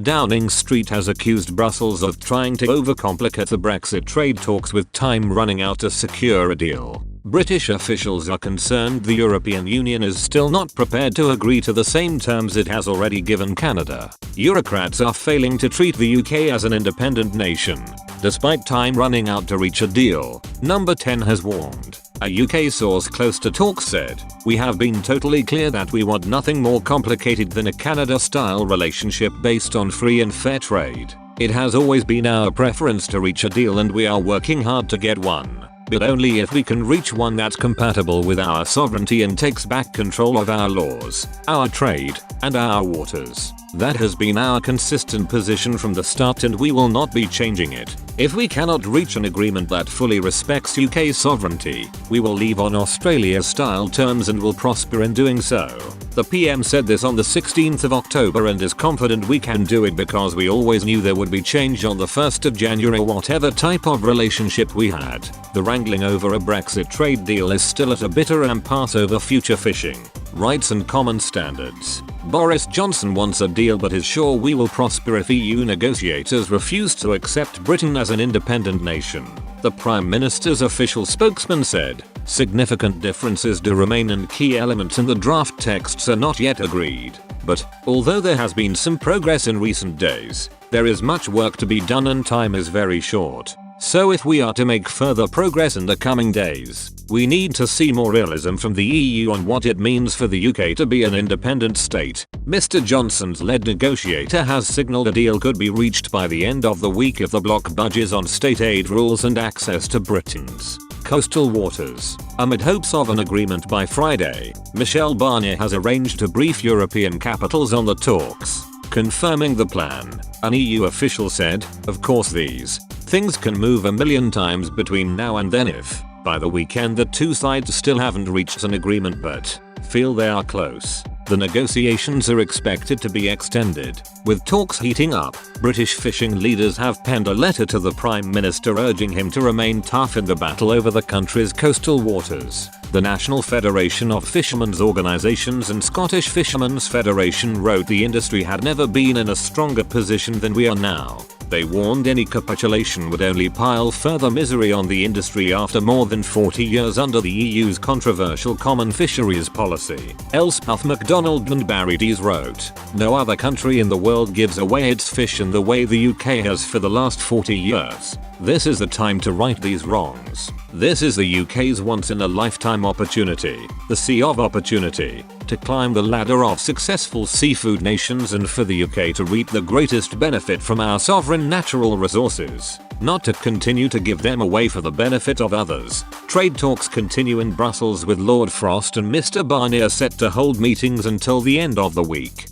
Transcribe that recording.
Downing Street has accused Brussels of trying to overcomplicate the Brexit trade talks with time running out to secure a deal. British officials are concerned the European Union is still not prepared to agree to the same terms it has already given Canada. Bureaucrats are failing to treat the UK as an independent nation. Despite time running out to reach a deal, Number 10 has warned. A UK source close to talks said, "We have been totally clear that we want nothing more complicated than a Canada-style relationship based on free and fair trade. It has always been our preference to reach a deal and we are working hard to get one. But only if we can reach one that's compatible with our sovereignty and takes back control of our laws, our trade, and our waters. That has been our consistent position from the start and we will not be changing it. If we cannot reach an agreement that fully respects UK sovereignty, we will leave on Australia-style terms and will prosper in doing so." The PM said this on the 16th of October and is confident we can do it because we always knew there would be change on the 1st of January whatever type of relationship we had. The wrangling over a Brexit trade deal is still at a bitter impasse over future fishing rights and common standards. Boris Johnson wants a deal but is sure we will prosper if EU negotiators refuse to accept Britain as an independent nation. The Prime Minister's official spokesman said, "Significant differences do remain and key elements in the draft texts are not yet agreed. But, although there has been some progress in recent days, there is much work to be done and time is very short. So if we are to make further progress in the coming days, we need to see more realism from the EU on what it means for the UK to be an independent state." Mr. Johnson's lead negotiator has signalled a deal could be reached by the end of the week if the bloc budges on state aid rules and access to Britain's coastal waters. Amid hopes of an agreement by Friday, Michel Barnier has arranged to brief European capitals on the talks. Confirming the plan, an EU official said, "Of course these things can move a million times between now and then if, by the weekend the two sides still haven't reached an agreement but feel they are close. The negotiations are expected to be extended." With talks heating up, British fishing leaders have penned a letter to the Prime Minister urging him to remain tough in the battle over the country's coastal waters. The National Federation of Fishermen's Organisations and Scottish Fishermen's Federation wrote the industry had never been in a stronger position than we are now. They warned any capitulation would only pile further misery on the industry after more than 40 years under the EU's controversial common fisheries policy. Elspeth MacDonald and Barry Dees wrote, "No other country in the world gives away its fish in the way the UK has for the last 40 years. This is the time to right these wrongs. This is the UK's once-in-a-lifetime opportunity, the sea of opportunity, to climb the ladder of successful seafood nations and for the UK to reap the greatest benefit from our sovereign natural resources, not to continue to give them away for the benefit of others." Trade talks continue in Brussels with Lord Frost and Mr. Barnier set to hold meetings until the end of the week.